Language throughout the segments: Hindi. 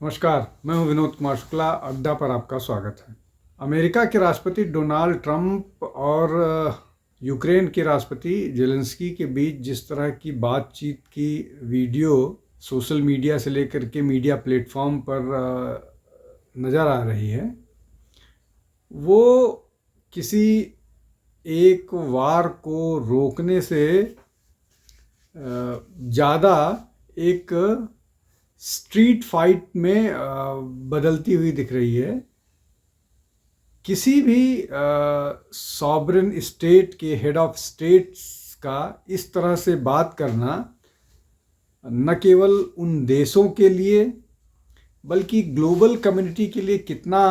नमस्कार, मैं हूं विनोद कुमार शुक्ला। अड्डा पर आपका स्वागत है। अमेरिका के राष्ट्रपति डोनाल्ड ट्रंप और यूक्रेन के राष्ट्रपति जेलेंस्की के बीच जिस तरह की बातचीत की वीडियो सोशल मीडिया से लेकर के मीडिया प्लेटफॉर्म पर नज़र आ रही है, वो किसी एक वार को रोकने से ज़्यादा एक स्ट्रीट फाइट में बदलती हुई दिख रही है। किसी भी सॉवरेन स्टेट के हेड ऑफ स्टेट्स का इस तरह से बात करना न केवल उन देशों के लिए बल्कि ग्लोबल कम्युनिटी के लिए कितना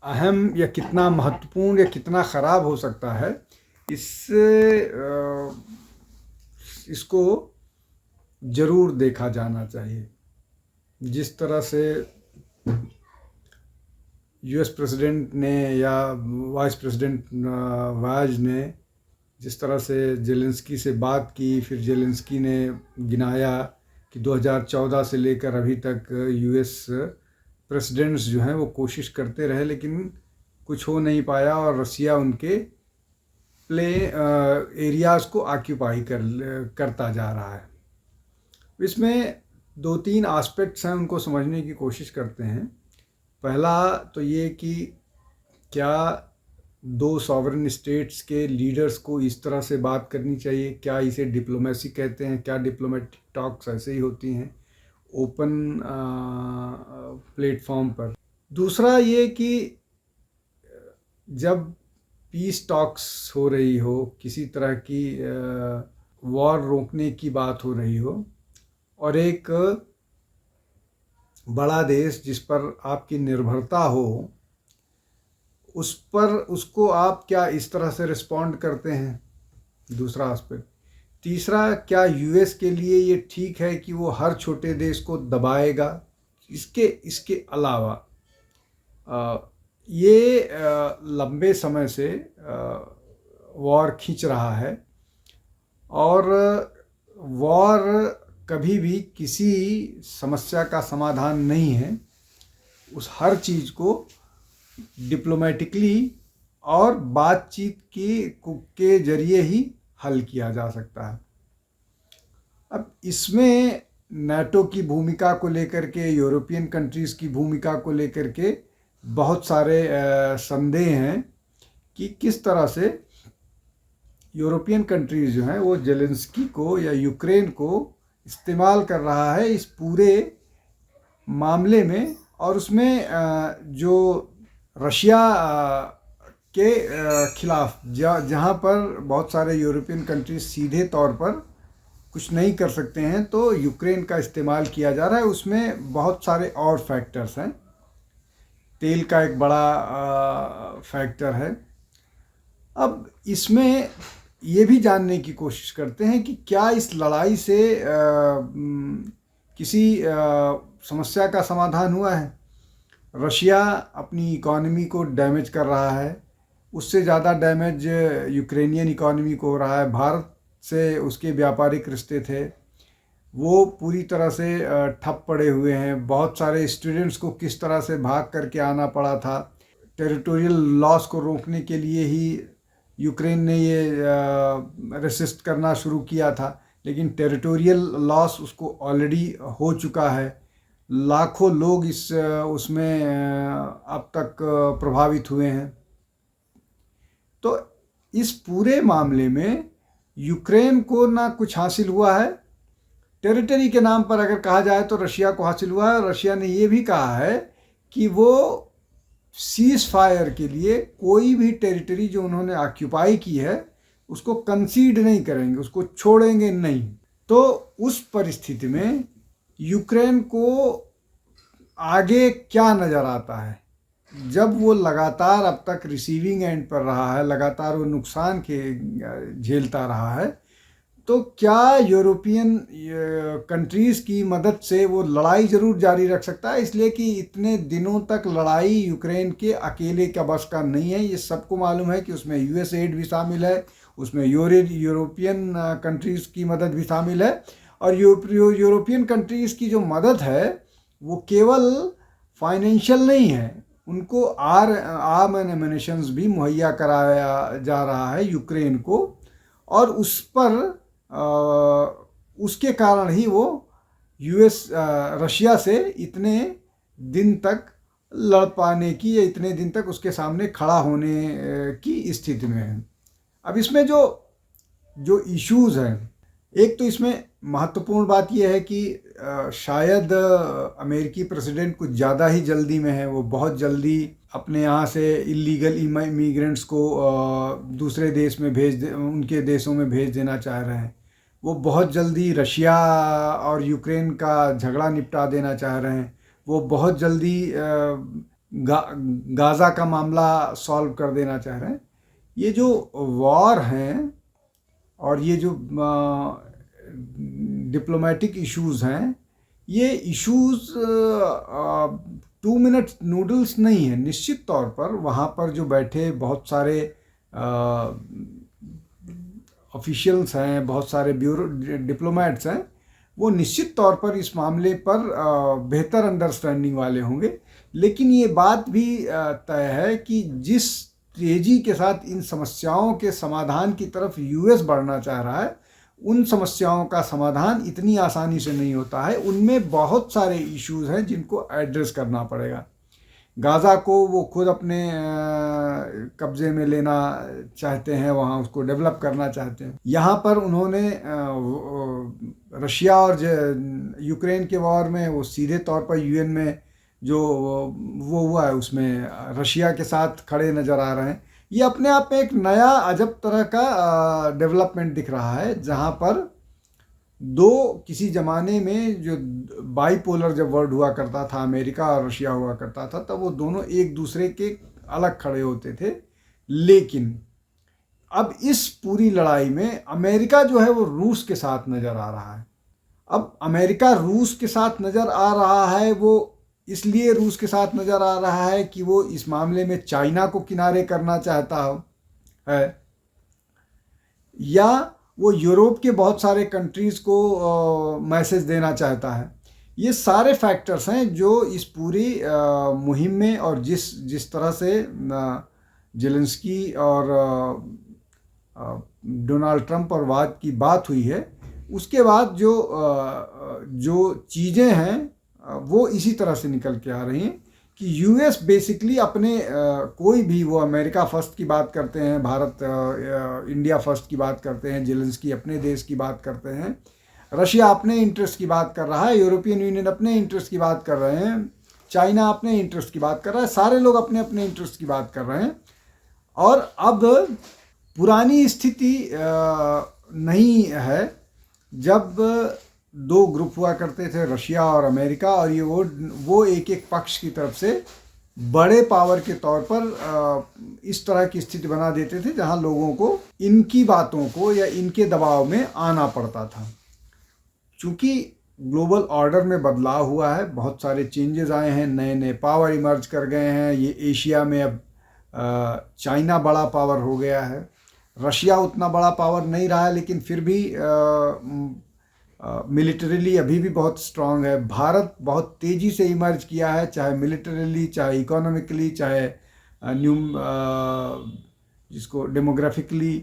अहम या कितना महत्वपूर्ण या कितना ख़राब हो सकता है, इसको ज़रूर देखा जाना चाहिए। जिस तरह से यूएस प्रेसिडेंट ने या वाइस प्रेसिडेंट वाज ने जिस तरह से जेलेंस्की से बात की, फिर जेलेंस्की ने गिनाया कि 2014 से लेकर अभी तक यूएस प्रेसिडेंट्स जो हैं वो कोशिश करते रहे लेकिन कुछ हो नहीं पाया और रसिया उनके एरियाज़ को ऑक्यूपाई करता जा रहा है। इसमें दो तीन एस्पेक्ट्स हैं, उनको समझने की कोशिश करते हैं। पहला तो ये कि क्या दो सॉवरेन स्टेट्स के लीडर्स को इस तरह से बात करनी चाहिए, क्या इसे डिप्लोमेसी कहते हैं, क्या डिप्लोमेटिक टॉक्स ऐसे ही होती हैं ओपन प्लेटफॉर्म पर। दूसरा ये कि जब पीस टॉक्स हो रही हो, किसी तरह की वॉर रोकने की बात हो रही हो और एक बड़ा देश जिस पर आपकी निर्भरता हो उस पर उसको आप क्या इस तरह से रिस्पॉन्ड करते हैं, दूसरा एस्पेक्ट। तीसरा, क्या यूएस के लिए ये ठीक है कि वो हर छोटे देश को दबाएगा। इसके अलावा ये लंबे समय से वॉर खींच रहा है और वॉर कभी भी किसी समस्या का समाधान नहीं है। उस हर चीज़ को डिप्लोमेटिकली और बातचीत के जरिए ही हल किया जा सकता है। अब इसमें नाटो की भूमिका को लेकर के, यूरोपियन कंट्रीज़ की भूमिका को लेकर के बहुत सारे संदेह हैं कि किस तरह से यूरोपियन कंट्रीज़ जो हैं वो जेलेंस्की को या यूक्रेन को इस्तेमाल कर रहा है इस पूरे मामले में। और उसमें जो रशिया के खिलाफ जहाँ पर बहुत सारे यूरोपियन कंट्रीज सीधे तौर पर कुछ नहीं कर सकते हैं तो यूक्रेन का इस्तेमाल किया जा रहा है। उसमें बहुत सारे और फैक्टर्स हैं, तेल का एक बड़ा फैक्टर है। अब इसमें ये भी जानने की कोशिश करते हैं कि क्या इस लड़ाई से किसी समस्या का समाधान हुआ है। रशिया अपनी इकॉनमी को डैमेज कर रहा है, उससे ज़्यादा डैमेज यूक्रेनियन इकॉनमी को हो रहा है। भारत से उसके व्यापारिक रिश्ते थे वो पूरी तरह से ठप पड़े हुए हैं। बहुत सारे स्टूडेंट्स को किस तरह से भाग करके आना पड़ा था। टेरिटोरियल लॉस को रोकने के लिए ही यूक्रेन ने ये रेसिस्ट करना शुरू किया था, लेकिन टेरिटोरियल लॉस उसको ऑलरेडी हो चुका है। लाखों लोग उसमें अब तक प्रभावित हुए हैं। तो इस पूरे मामले में यूक्रेन को ना कुछ हासिल हुआ है। टेरिटरी के नाम पर अगर कहा जाए तो रशिया को हासिल हुआ है। रशिया ने ये भी कहा है कि वो सीज फायर के लिए कोई भी टेरिटरी जो उन्होंने ऑक्यूपाई की है उसको कंसीड नहीं करेंगे, उसको छोड़ेंगे नहीं। तो उस परिस्थिति में यूक्रेन को आगे क्या नज़र आता है, जब वो लगातार अब तक रिसीविंग एंड पर रहा है, लगातार वो नुकसान के झेलता रहा है, तो क्या यूरोपियन कंट्रीज़ की मदद से वो लड़ाई ज़रूर जारी रख सकता है। इसलिए कि इतने दिनों तक लड़ाई यूक्रेन के अकेले का बस का नहीं है। ये सबको मालूम है कि उसमें यूएस एड भी शामिल है, उसमें यूरोपियन कंट्रीज़ की मदद भी शामिल है। और यूरोपियन कंट्रीज़ की जो मदद है वो केवल फाइनेंशियल नहीं है, उनको आर्म एंड एमिनेशंस भी मुहैया कराया जा रहा है यूक्रेन को, और उस पर उसके कारण ही वो रशिया से इतने दिन तक लड़ पाने की या इतने दिन तक उसके सामने खड़ा होने की स्थिति में है। अब इसमें जो जो इश्यूज हैं, एक तो इसमें महत्वपूर्ण बात यह है कि शायद अमेरिकी प्रेसिडेंट कुछ ज़्यादा ही जल्दी में है। वो बहुत जल्दी अपने यहाँ से इलीगल इमिग्रेंट्स को दूसरे देश में उनके देशों में भेज देना चाह रहे हैं। वो बहुत जल्दी रशिया और यूक्रेन का झगड़ा निपटा देना चाह रहे हैं। वो बहुत जल्दी गाज़ा का मामला सॉल्व कर देना चाह रहे हैं। ये जो वॉर हैं और ये जो डिप्लोमेटिक इश्यूज़ हैं, ये इश्यूज़ 2 मिनट नूडल्स नहीं है। निश्चित तौर पर वहाँ पर जो बैठे बहुत सारे ऑफिशियल्स हैं, बहुत सारे ब्यूरो डिप्लोमेट्स हैं, वो निश्चित तौर पर इस मामले पर बेहतर अंडरस्टैंडिंग वाले होंगे। लेकिन ये बात भी तय है कि जिस तेज़ी के साथ इन समस्याओं के समाधान की तरफ यूएस बढ़ना चाह रहा है, उन समस्याओं का समाधान इतनी आसानी से नहीं होता है। उनमें बहुत सारे इश्यूज़ हैं जिनको एड्रेस करना पड़ेगा। गाज़ा को वो खुद अपने कब्ज़े में लेना चाहते हैं, वहाँ उसको डेवलप करना चाहते हैं। यहाँ पर उन्होंने रशिया और यूक्रेन के वॉर में वो सीधे तौर पर यूएन में जो वो हुआ है उसमें रशिया के साथ खड़े नज़र आ रहे हैं। ये अपने आप में एक नया अजब तरह का डेवलपमेंट दिख रहा है, जहाँ पर किसी ज़माने में जो बाईपोलर जब वर्ल्ड हुआ करता था, अमेरिका और रशिया हुआ करता था, तब वो दोनों एक दूसरे के अलग खड़े होते थे। लेकिन अब इस पूरी लड़ाई में अमेरिका जो है वो रूस के साथ नज़र आ रहा है। अब अमेरिका रूस के साथ नज़र आ रहा है, वो इसलिए रूस के साथ नज़र आ रहा है कि वो इस मामले में चाइना को किनारे करना चाहता है, या वो यूरोप के बहुत सारे कंट्रीज़ को मैसेज देना चाहता है। ये सारे फैक्टर्स हैं जो इस पूरी मुहिम में, और जिस तरह से जेलेंस्की और डोनाल्ड ट्रंप और वाद की बात हुई है, उसके बाद जो चीज़ें हैं वो इसी तरह से निकल के आ रही हैं कि यूएस बेसिकली अपने कोई भी, वो अमेरिका फर्स्ट की बात करते हैं, भारत इंडिया फर्स्ट की बात करते हैं, जेलेंस्की अपने देश की बात करते हैं, रशिया अपने इंटरेस्ट की बात कर रहा है, यूरोपियन यूनियन अपने इंटरेस्ट की बात कर रहे हैं, चाइना अपने इंटरेस्ट की बात कर रहा है, सारे लोग अपने अपने इंटरेस्ट की बात कर रहे हैं। और अब पुरानी स्थिति नहीं है जब 2 ग्रुप हुआ करते थे, रशिया और अमेरिका, और ये वो एक एक पक्ष की तरफ से बड़े पावर के तौर पर इस तरह की स्थिति बना देते थे जहां लोगों को इनकी बातों को या इनके दबाव में आना पड़ता था। चूँकि ग्लोबल ऑर्डर में बदलाव हुआ है, बहुत सारे चेंजेस आए हैं, नए नए पावर इमर्ज कर गए हैं। ये एशिया में अब चाइना बड़ा पावर हो गया है, रशिया उतना बड़ा पावर नहीं रहा है, लेकिन फिर भी मिलिटरीली अभी भी बहुत स्ट्रांग है। भारत बहुत तेज़ी से इमर्ज किया है, चाहे मिलिटरीली, चाहे इकोनॉमिकली, चाहे जिसको डेमोग्राफिकली,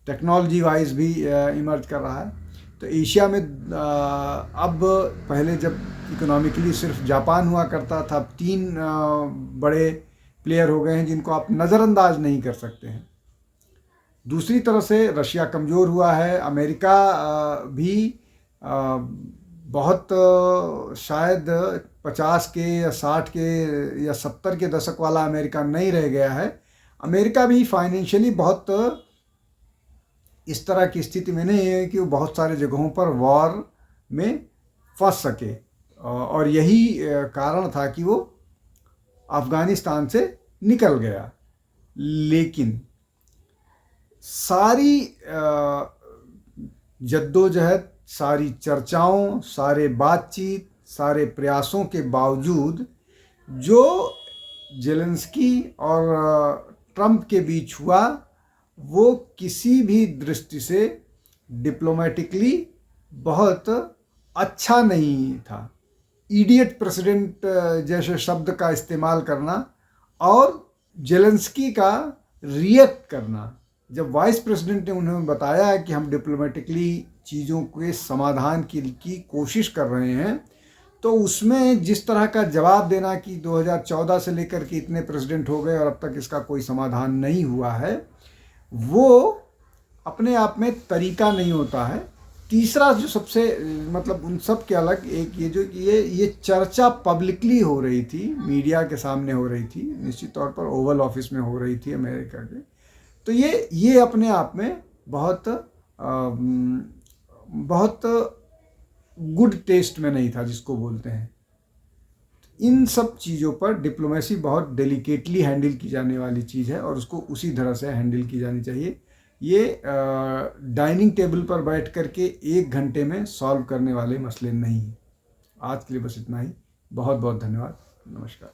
टेक्नोलॉजी वाइज भी इमर्ज कर रहा है। तो एशिया में अब पहले जब इकोनॉमिकली सिर्फ जापान हुआ करता था, अब 3 बड़े प्लेयर हो गए हैं जिनको आप नज़रअंदाज नहीं कर सकते हैं। दूसरी तरफ से रशिया कमज़ोर हुआ है, अमेरिका भी बहुत शायद 50 के या 60 के या 70 के दशक वाला अमेरिका नहीं रह गया है। अमेरिका भी फाइनेंशियली बहुत इस तरह की स्थिति में नहीं है कि वो बहुत सारे जगहों पर वॉर में फंस सके, और यही कारण था कि वो अफ़गानिस्तान से निकल गया। लेकिन सारी जद्दोजहद, सारी चर्चाओं, सारे बातचीत, सारे प्रयासों के बावजूद जो जेलेंस्की और ट्रंप के बीच हुआ, वो किसी भी दृष्टि से डिप्लोमेटिकली बहुत अच्छा नहीं था। इडियट प्रेसिडेंट जैसे शब्द का इस्तेमाल करना और जेलेंस्की का रिएक्ट करना। जब वाइस प्रेसिडेंट ने उन्हें बताया कि हम डिप्लोमेटिकली चीज़ों के समाधान की कोशिश कर रहे हैं, तो उसमें जिस तरह का जवाब देना कि 2014 से लेकर के इतने प्रेसिडेंट हो गए और अब तक इसका कोई समाधान नहीं हुआ है, वो अपने आप में तरीका नहीं होता है। तीसरा जो सबसे मतलब उन सब के अलग एक ये जो ये चर्चा पब्लिकली हो रही थी, मीडिया के सामने हो रही थी, निश्चित तौर पर ओवल ऑफिस में हो रही थी अमेरिका के, तो ये अपने आप में बहुत गुड टेस्ट में नहीं था, जिसको बोलते हैं। इन सब चीज़ों पर डिप्लोमेसी बहुत डेलिकेटली हैंडल की जाने वाली चीज़ है और उसको उसी तरह से हैंडल की जानी चाहिए। ये डाइनिंग टेबल पर बैठ कर के 1 घंटे में सॉल्व करने वाले मसले नहीं हैं। आज के लिए बस इतना ही। बहुत बहुत धन्यवाद। नमस्कार।